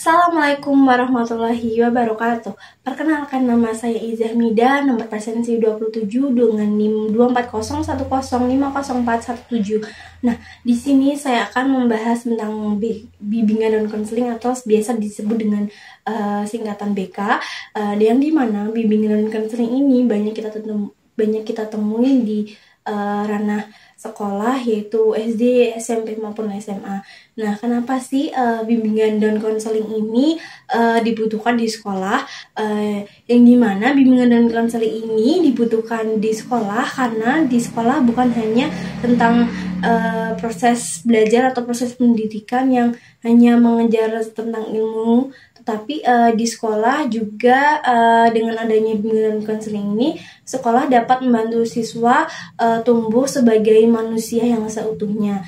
Assalamualaikum warahmatullahi wabarakatuh. Perkenalkan, nama saya Izah Mida, nomor presensi 27 dengan NIM 24010504117. Nah, di sini saya akan membahas tentang bimbingan dan konseling atau biasa disebut dengan singkatan BK, yang dimana bimbingan dan konseling ini banyak kita temui di ranah sekolah, yaitu SD, SMP maupun SMA. Nah, kenapa sih bimbingan dan konseling ini dibutuhkan di sekolah? Yang dimana bimbingan dan konseling ini dibutuhkan di sekolah karena di sekolah bukan hanya tentang proses belajar atau proses pendidikan yang hanya mengejar tentang ilmu, tetapi di sekolah juga dengan adanya bimbingan dan konseling ini, sekolah dapat membantu siswa tumbuh sebagai manusia yang seutuhnya,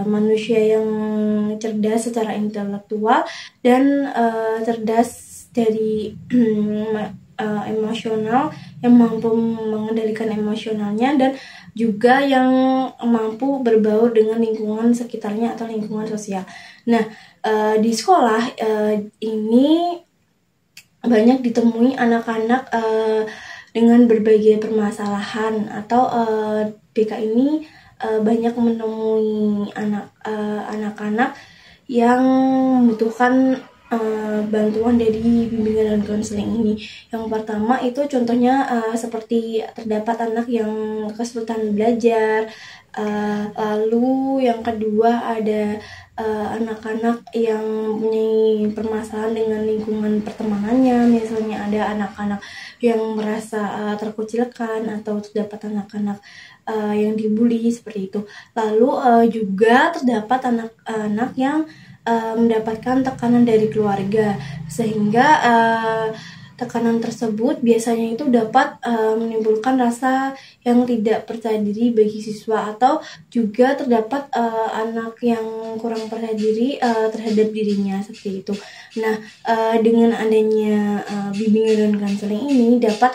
manusia yang cerdas secara intelektual dan cerdas dari emosional, yang mampu mengendalikan emosionalnya dan juga yang mampu berbaur dengan lingkungan sekitarnya atau lingkungan sosial. Nah, di sekolah ini banyak ditemui anak-anak dengan berbagai permasalahan, atau BK ini banyak menemui anak-anak yang membutuhkan bantuan dari bimbingan dan konseling ini. Yang pertama itu contohnya seperti terdapat anak yang kesulitan belajar, lalu yang kedua ada anak-anak yang mempunyai permasalahan dengan lingkungan pertemanannya. Misalnya ada anak-anak yang merasa terkucilkan, atau terdapat anak-anak yang dibully seperti itu. Lalu juga terdapat anak-anak yang mendapatkan tekanan dari keluarga, sehingga tekanan tersebut biasanya itu dapat menimbulkan rasa yang tidak percaya diri bagi siswa, atau juga terdapat anak yang kurang percaya diri terhadap dirinya seperti itu. Nah, dengan adanya bimbingan dan konseling ini dapat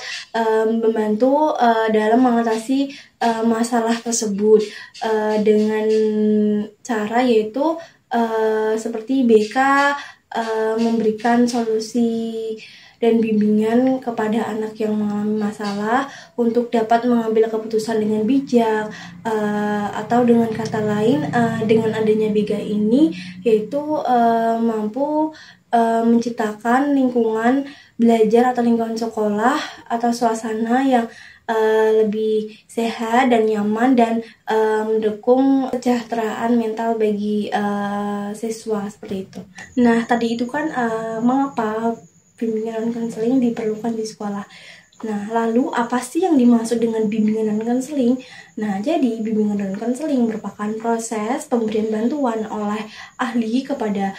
membantu dalam mengatasi masalah tersebut dengan cara yaitu seperti BK memberikan solusi dan bimbingan kepada anak yang mengalami masalah untuk dapat mengambil keputusan dengan bijak, atau dengan kata lain, dengan adanya BK ini yaitu mampu menciptakan lingkungan belajar atau lingkungan sekolah atau suasana yang lebih sehat dan nyaman, dan mendukung kesejahteraan mental bagi siswa seperti itu. Nah, tadi itu kan mengapa bimbingan dan konseling diperlukan di sekolah. Nah, lalu apa sih yang dimaksud dengan bimbingan dan konseling? Nah, jadi bimbingan dan konseling merupakan proses pemberian bantuan oleh ahli kepada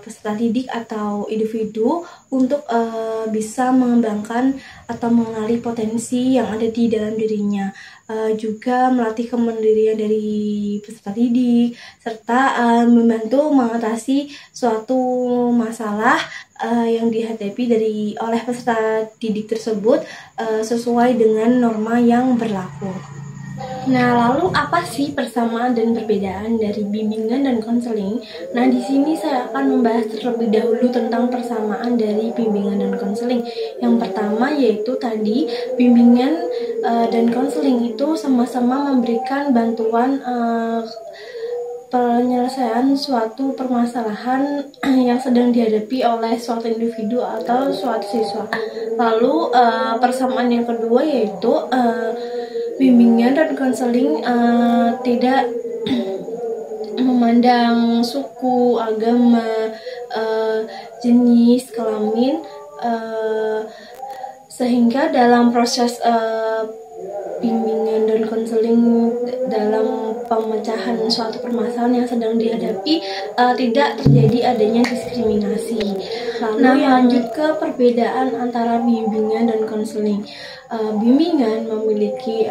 peserta didik atau individu untuk bisa mengembangkan atau mengenali potensi yang ada di dalam dirinya, juga melatih kemandirian dari peserta didik, serta membantu mengatasi suatu masalah yang dihadapi oleh peserta didik tersebut sesuai dengan norma yang berlaku. Nah, lalu apa sih persamaan dan perbedaan dari bimbingan dan konseling? Nah, di sini saya akan membahas terlebih dahulu tentang persamaan dari bimbingan dan konseling. Yang pertama yaitu tadi, bimbingan dan konseling itu sama-sama memberikan bantuan penyelesaian suatu permasalahan yang sedang dihadapi oleh suatu individu atau suatu siswa. Lalu persamaan yang kedua yaitu bimbingan dan konseling tidak memandang suku, agama, jenis kelamin, sehingga dalam proses bimbingan dan konseling dalam pemecahan suatu permasalahan yang sedang dihadapi tidak terjadi adanya diskriminasi. Lalu lanjut ke perbedaan antara bimbingan dan konseling. Bimbingan memiliki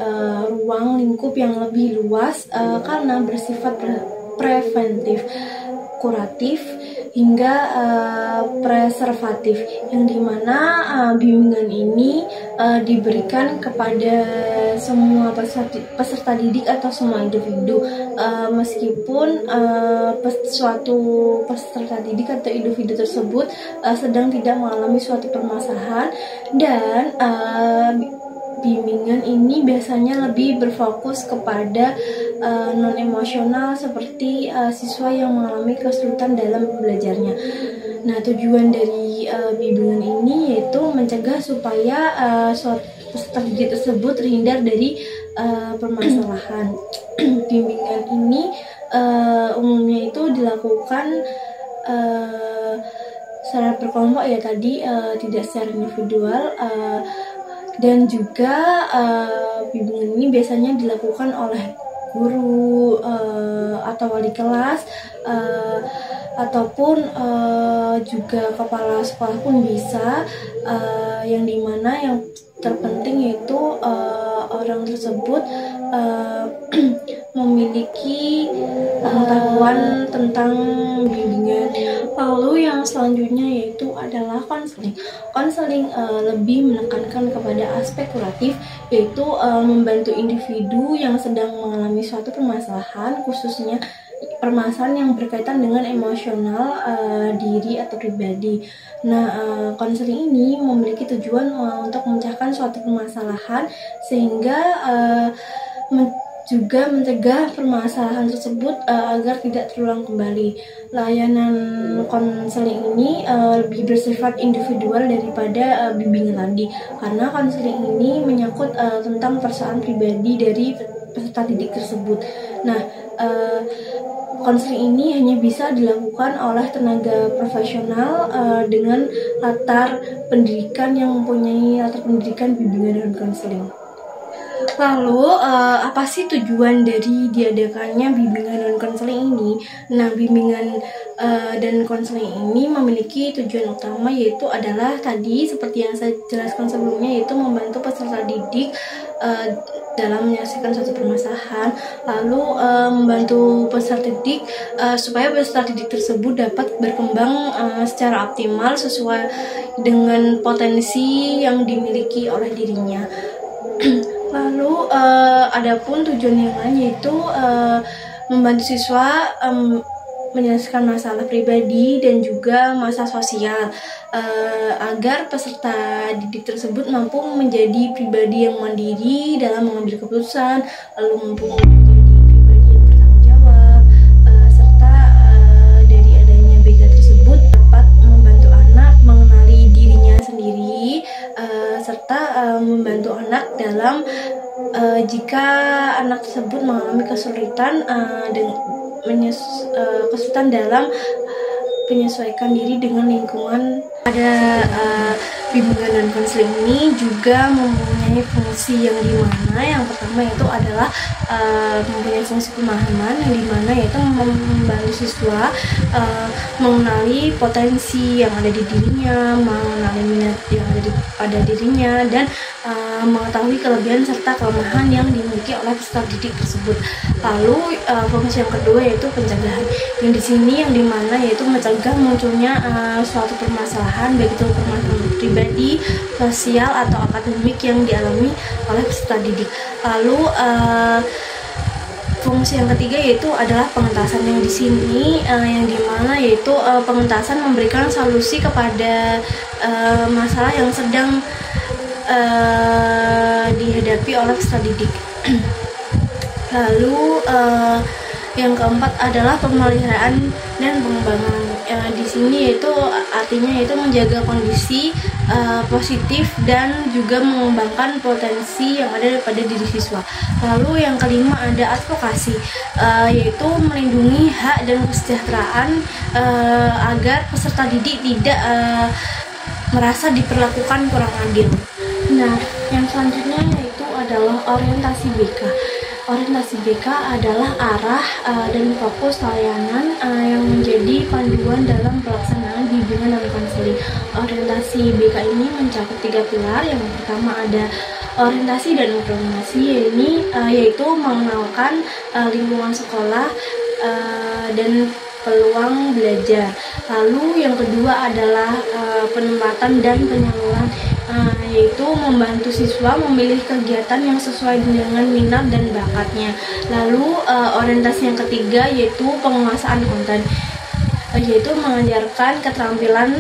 ruang lingkup yang lebih luas karena bersifat preventif, kuratif, hingga preservatif, yang dimana bimbingan ini diberikan kepada semua peserta didik atau semua individu, meskipun suatu peserta didik atau individu tersebut sedang tidak mengalami suatu permasalahan, dan bimbingan ini biasanya lebih berfokus kepada non-emosional seperti siswa yang mengalami kesulitan dalam belajarnya. Nah, tujuan dari bimbingan ini yaitu mencegah supaya peserta didik tersebut terhindar dari permasalahan. Bimbingan ini umumnya itu dilakukan secara berkelompok ya tadi, tidak secara individual. Dan juga bimbingan ini biasanya dilakukan oleh guru atau wali kelas, ataupun juga kepala sekolah pun bisa, yang dimana yang terpenting yaitu orang tersebut memiliki pengetahuan tentang bimbingan. Lalu yang selanjutnya yaitu adalah konseling. Konseling lebih menekankan kepada aspek kuratif, yaitu membantu individu yang sedang mengalami suatu permasalahan, khususnya permasalahan yang berkaitan dengan emosional diri atau pribadi. Nah, konseling ini memiliki tujuan untuk memecahkan suatu permasalahan sehingga juga mencegah permasalahan tersebut agar tidak terulang kembali. Layanan konseling ini lebih bersifat individual daripada bimbingan tadi, karena konseling ini menyangkut tentang persoalan pribadi dari peserta didik tersebut. Nah, konseling ini hanya bisa dilakukan oleh tenaga profesional dengan latar pendidikan yang mempunyai latar pendidikan bimbingan dan konseling. Lalu, apa sih tujuan dari diadakannya bimbingan dan konseling ini? Nah, bimbingan dan konseling ini memiliki tujuan utama, yaitu adalah tadi seperti yang saya jelaskan sebelumnya, yaitu membantu peserta didik dalam menyelesaikan suatu permasalahan, lalu membantu peserta didik supaya peserta didik tersebut dapat berkembang secara optimal sesuai dengan potensi yang dimiliki oleh dirinya. Lalu adapun tujuan yang lain yaitu membantu siswa menyelesaikan masalah pribadi dan juga masalah sosial, agar peserta didik tersebut mampu menjadi pribadi yang mandiri dalam mengambil keputusan, lalu mampu menjadi pribadi yang bertanggung jawab, serta dari adanya BK tersebut dapat membantu anak mengenali dirinya sendiri, serta membantu anak dalam jika anak tersebut mengalami kesulitan kesulitan dalam menyesuaikan diri dengan lingkungan. Pada bimbingan dan konseling ini juga mempunyai fungsi yang dimana yang pertama itu adalah mempunyai fungsi pemahaman, yang dimana yaitu membantu siswa mengenali potensi yang ada di dirinya, mengenali minat yang ada pada dirinya, dan mengetahui kelebihan serta kelemahan yang dimiliki oleh peserta didik tersebut. Lalu fungsi yang kedua yaitu pencegahan, yang di sini yang dimana yaitu mencegah munculnya suatu permasalahan, baik itu permasalahan pribadi, sosial atau akademik yang dialami oleh peserta didik. Lalu fungsi yang ketiga yaitu adalah pengentasan, yang di sini yang dimana yaitu pengentasan memberikan solusi kepada masalah yang sedang dihadapi oleh peserta didik. Lalu yang keempat adalah pemeliharaan dan pengembangan. Di sini yaitu artinya yaitu menjaga kondisi positif dan juga mengembangkan potensi yang ada pada diri siswa. Lalu yang kelima ada advokasi, yaitu melindungi hak dan kesejahteraan agar peserta didik tidak merasa diperlakukan kurang adil. Nah, yang selanjutnya yaitu adalah orientasi BK. Orientasi BK adalah arah dan fokus layanan yang menjadi panduan dalam pelaksanaan bimbingan dan konseling. Orientasi BK ini mencakup 3 pilar. Yang pertama ada orientasi dan informasi, yaitu mengenalkan lingkungan sekolah dan peluang belajar. Lalu yang kedua adalah penempatan dan penyaluran, yaitu membantu siswa memilih kegiatan yang sesuai dengan minat dan bakatnya. Lalu orientasi yang ketiga yaitu penguasaan konten, yaitu mengajarkan keterampilan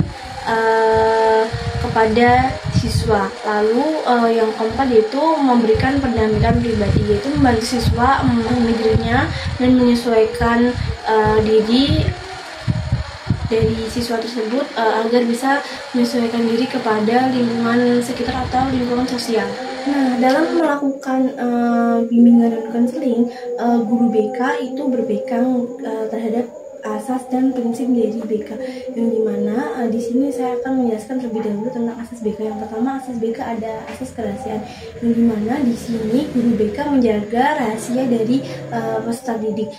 kepada siswa. Lalu yang keempat yaitu memberikan pendampingan pribadi, yaitu membantu siswa memahami dirinya dan menyesuaikan diri dari siswa tersebut agar bisa menyesuaikan diri kepada lingkungan sekitar atau lingkungan sosial. Nah, dalam melakukan bimbingan dan konseling, guru BK itu berpegang terhadap asas dan prinsip dari BK, yang dimana di sini saya akan menjelaskan terlebih dahulu tentang asas BK. Yang pertama, asas BK ada asas kerahasiaan, yang dimana di sini guru BK menjaga rahasia dari peserta didik.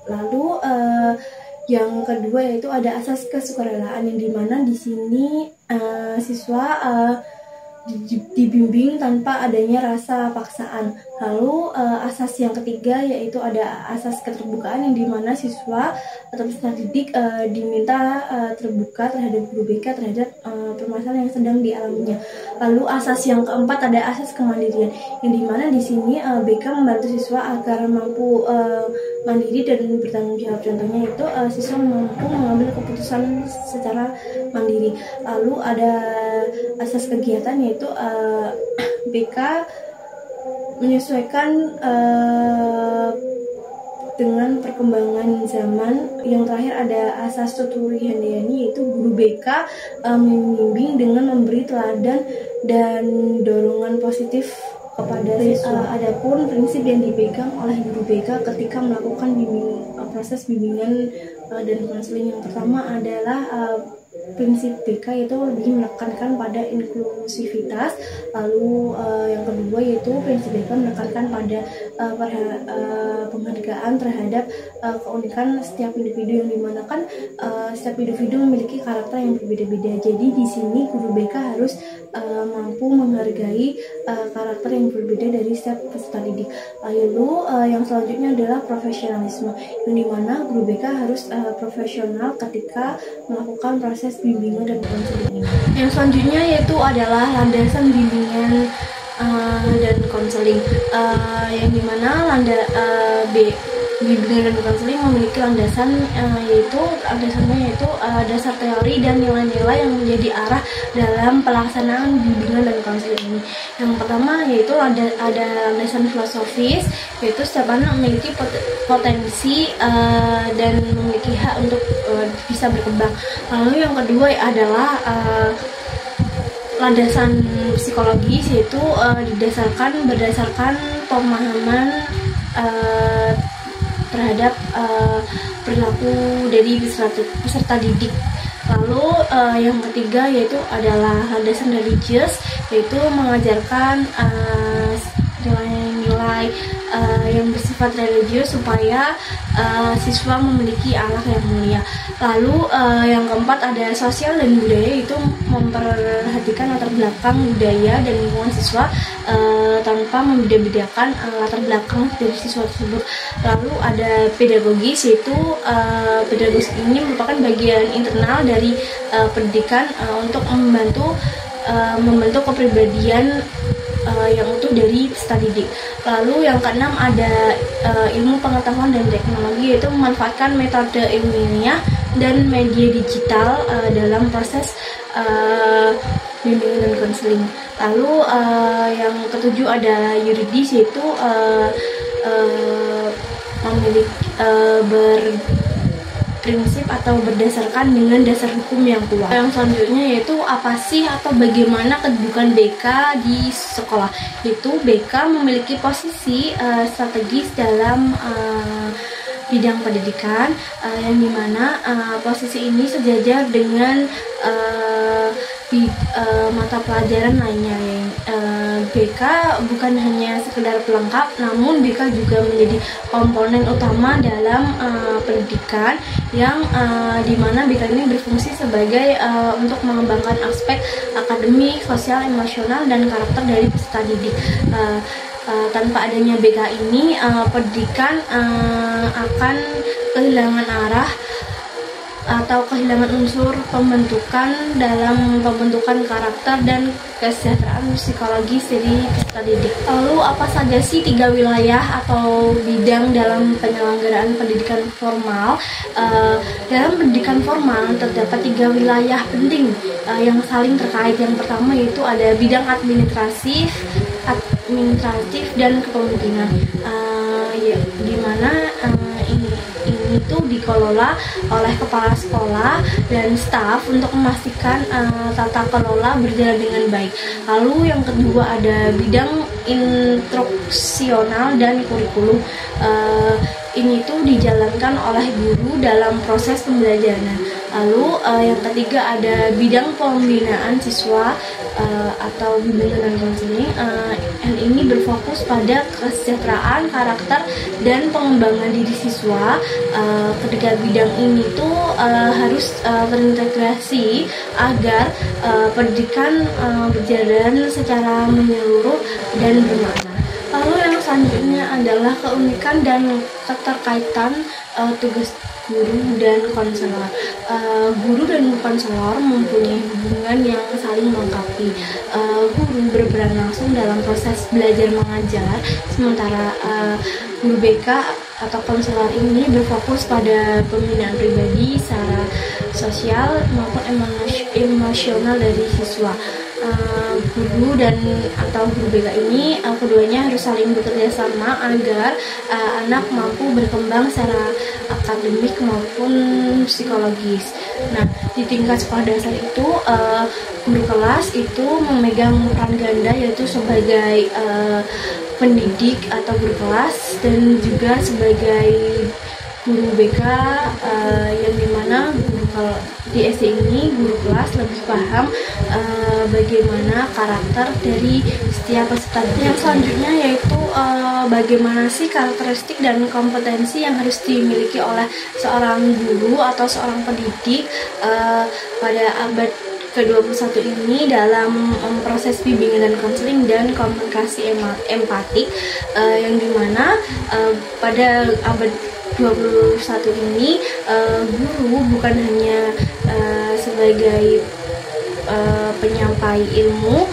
Lalu yang kedua yaitu ada asas kesukarelaan, yang dimana di sini siswa dibimbing tanpa adanya rasa paksaan. Lalu asas yang ketiga yaitu ada asas keterbukaan, yang dimana siswa atau peserta didik diminta terbuka terhadap guru BK terhadap permasalahan yang sedang dialaminya. Lalu asas yang keempat ada asas kemandirian, yang dimana di sini BK membantu siswa agar mampu mandiri dan bertanggung jawab. Contohnya itu siswa mampu mengambil keputusan secara mandiri. Lalu ada asas kegiatan yaitu BK menyesuaikan dengan perkembangan zaman. Yang terakhir ada asas tuturi handayani, yaitu guru BK membimbing dengan memberi teladan dan dorongan positif kepada siswa. Adapun prinsip yang dipegang oleh guru BK ketika melakukan proses bimbingan dan konseling, yang pertama adalah prinsip BK yaitu lebih menekankan pada inklusivitas. Lalu yang kedua yaitu prinsip BK menekankan pada penghargaan terhadap keunikan setiap individu, yang dimana kan setiap individu memiliki karakter yang berbeda-beda. Jadi di sini guru BK harus mampu menghargai karakter yang berbeda dari setiap peserta didik. Lalu yang selanjutnya adalah profesionalisme, yang dimana guru BK harus profesional ketika melakukan proses bimbingan dan konseling ini. Yang selanjutnya yaitu adalah landasan bimbingan dan konseling, yang dimana bimbingan dan konseling memiliki landasannya yaitu dasar teori dan nilai-nilai yang menjadi arah dalam pelaksanaan bimbingan dan konseling ini. Yang pertama yaitu ada landasan filosofis, yaitu setiap anak memiliki potensi dan memiliki hak untuk bisa berkembang. Lalu yang kedua adalah landasan psikologis, yaitu berdasarkan pemahaman terhadap perilaku dari peserta didik. Lalu yang ketiga yaitu adalah landasan religius, yaitu mengajarkan nilai-nilai yang bersifat religius supaya siswa memiliki akhlak yang mulia. Lalu yang keempat ada sosial dan budaya, yaitu memperhatikan latar belakang budaya dan lingkungan siswa tanpa membeda-bedakan latar belakang dari siswa tersebut. Lalu ada pedagogis, yaitu pedagogis ini merupakan bagian internal dari pendidikan untuk membentuk kepribadian yang utuh dari peserta didik. Lalu yang keenam ada ilmu pengetahuan dan teknologi, yaitu memanfaatkan metode ilmiah dan media digital dalam proses bimbingan dan konseling. Lalu yang ketujuh ada yuridis, yaitu berprinsip atau berdasarkan dengan dasar hukum yang kuat. Yang selanjutnya yaitu apa sih atau bagaimana kedudukan BK di sekolah. Yaitu BK memiliki posisi strategis dalam bidang pendidikan, yang dimana posisi ini sejajar dengan mata pelajaran lainnya. BK bukan hanya sekedar pelengkap, namun BK juga menjadi komponen utama dalam pendidikan, yang dimana BK ini berfungsi sebagai untuk mengembangkan aspek akademik, sosial, emosional, dan karakter dari peserta didik. Tanpa adanya BK ini, pendidikan akan kehilangan arah atau kehilangan unsur pembentukan dalam pembentukan karakter dan kesejahteraan psikologis dari peserta didik. Lalu apa saja sih 3 wilayah atau bidang dalam penyelenggaraan pendidikan formal? Dalam pendidikan formal terdapat 3 wilayah penting yang saling terkait. Yang pertama yaitu ada bidang administratif dan kepemimpinan, di mana ini tuh dikelola oleh kepala sekolah dan staf untuk memastikan tata kelola berjalan dengan baik. Lalu yang kedua ada bidang instruksional dan kurikulum. Ini tuh dijalankan oleh guru dalam proses pembelajaran. Lalu yang ketiga ada bidang pembinaan siswa atau bimbingan dan konseling. Ini berfokus pada kesejahteraan karakter dan pengembangan diri siswa. Ketiga bidang ini tuh harus terintegrasi agar pendidikan berjalan secara menyeluruh dan bermakna. Lalu yang selanjutnya adalah keunikan dan keterkaitan tugas guru dan konselor. Guru dan konselor mempunyai hubungan yang saling melengkapi. Guru berperan langsung dalam proses belajar mengajar, sementara guru BK atau konselor ini berfokus pada pembinaan pribadi secara sosial maupun emosional dari siswa. Guru dan atau guru BK ini keduanya harus saling bekerja sama agar anak mampu berkembang secara akademik maupun psikologis. Nah, di tingkat sekolah dasar itu guru kelas itu memegang peran ganda, yaitu sebagai pendidik atau guru kelas dan juga sebagai guru BK, yang dimana di SD ini guru kelas lebih paham bagaimana karakter dari setiap peserta. Yang selanjutnya yaitu bagaimana sih karakteristik dan kompetensi yang harus dimiliki oleh seorang guru atau seorang pendidik pada abad ke-21 ini dalam proses bimbingan dan konseling dan komunikasi empatik, yang dimana pada abad 21 ini guru bukan hanya sebagai penyampai ilmu,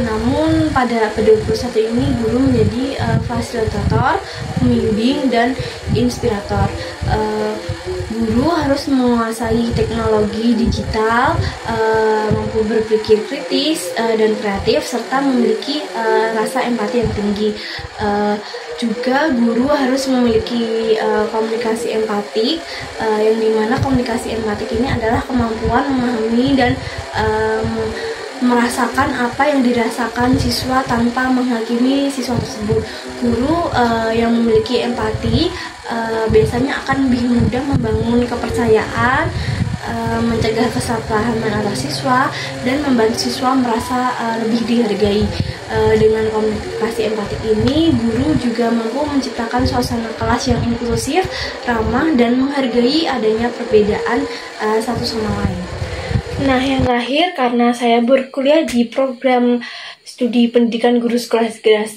namun pada 21 ini guru menjadi fasilitator, pembimbing dan inspirator. Guru harus menguasai teknologi digital, mampu berpikir kritis dan kreatif, serta memiliki rasa empati yang tinggi. Juga guru harus memiliki komunikasi empatik, yang dimana komunikasi empatik ini adalah kemampuan memahami dan merasakan apa yang dirasakan siswa tanpa menghakimi siswa tersebut. Guru yang memiliki empati biasanya akan lebih mudah membangun kepercayaan, mencegah kesalahpahaman antar siswa, dan membantu siswa merasa lebih dihargai. Dengan komunikasi empatik ini, guru juga mampu menciptakan suasana kelas yang inklusif, ramah, dan menghargai adanya perbedaan satu sama lain. Nah, yang terakhir, karena saya berkuliah di program studi pendidikan guru sekolah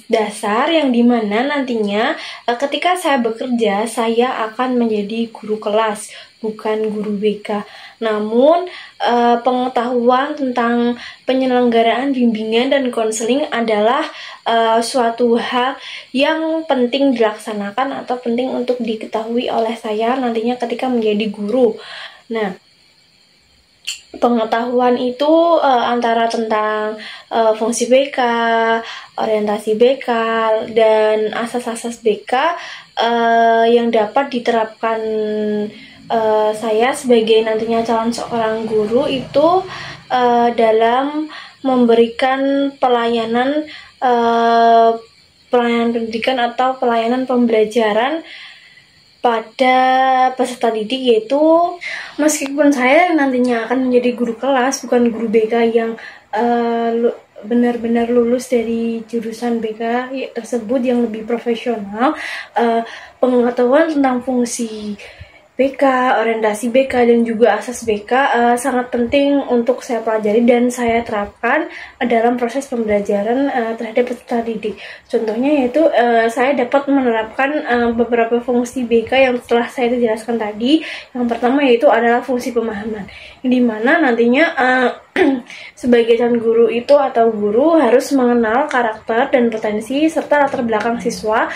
dasar, yang dimana nantinya ketika saya bekerja, saya akan menjadi guru kelas, bukan guru BK. Namun, pengetahuan tentang penyelenggaraan bimbingan dan konseling adalah suatu hal yang penting dilaksanakan atau penting untuk diketahui oleh saya nantinya ketika menjadi guru. Nah, pengetahuan itu antara tentang fungsi BK, orientasi BK, dan asas-asas BK yang dapat diterapkan saya sebagai nantinya calon seorang guru itu dalam memberikan pelayanan pendidikan atau pelayanan pembelajaran pada peserta didik, yaitu meskipun saya nantinya akan menjadi guru kelas, bukan guru BK yang benar-benar lulus dari jurusan BK tersebut yang lebih profesional, pengetahuan tentang fungsi BK, orientasi BK, dan juga asas BK sangat penting untuk saya pelajari dan saya terapkan dalam proses pembelajaran terhadap peserta didik. Contohnya yaitu saya dapat menerapkan beberapa fungsi BK yang telah saya jelaskan tadi. Yang pertama yaitu adalah fungsi pemahaman, di mana nantinya sebagai calon guru itu atau guru harus mengenal karakter dan potensi serta latar belakang siswa.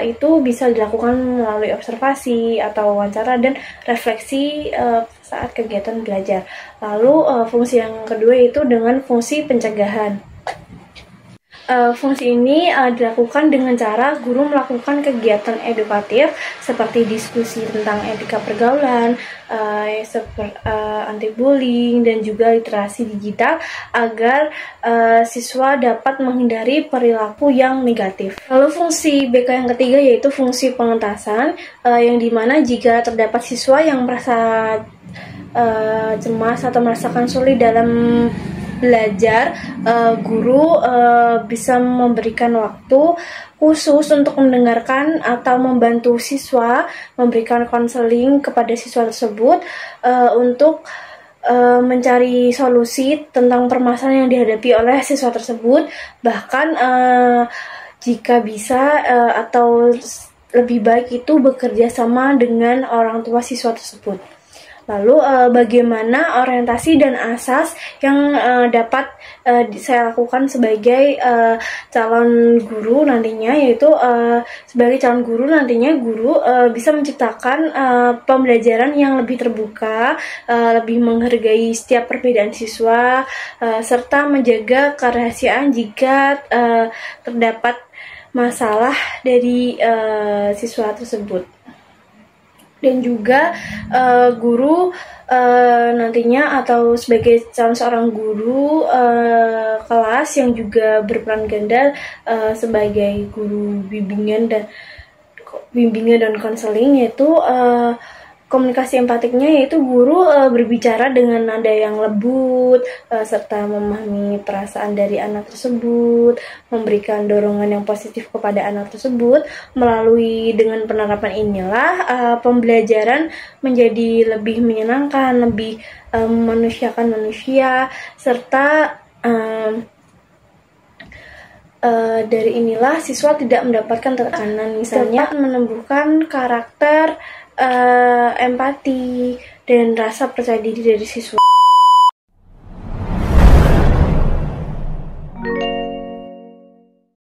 Itu bisa dilakukan melalui observasi atau wawancara dan refleksi saat kegiatan belajar. Lalu fungsi yang kedua itu dengan fungsi pencegahan. Fungsi ini dilakukan dengan cara guru melakukan kegiatan edukatif seperti diskusi tentang etika pergaulan, anti bullying, dan juga literasi digital agar siswa dapat menghindari perilaku yang negatif. Lalu fungsi BK yang ketiga yaitu fungsi pengentasan, yang dimana jika terdapat siswa yang merasa cemas atau merasakan sulit dalam belajar, guru bisa memberikan waktu khusus untuk mendengarkan atau membantu siswa, memberikan konseling kepada siswa tersebut untuk mencari solusi tentang permasalahan yang dihadapi oleh siswa tersebut. Bahkan jika bisa atau lebih baik itu bekerja sama dengan orang tua siswa tersebut. Lalu bagaimana orientasi dan asas yang dapat saya lakukan sebagai calon guru nantinya, yaitu sebagai calon guru nantinya guru bisa menciptakan pembelajaran yang lebih terbuka, lebih menghargai setiap perbedaan siswa, serta menjaga kerahasiaan jika terdapat masalah dari siswa tersebut. Dan juga guru nantinya atau sebagai calon seorang guru kelas yang juga berperan ganda sebagai guru bimbingan dan konseling, yaitu komunikasi empatiknya yaitu guru berbicara dengan nada yang lembut serta memahami perasaan dari anak tersebut, memberikan dorongan yang positif kepada anak tersebut. Melalui dengan penerapan inilah pembelajaran menjadi lebih menyenangkan, lebih memanusiakan manusia, serta dari inilah siswa tidak mendapatkan tekanan, misalnya menumbuhkan karakter empati dan rasa percaya diri dari siswa.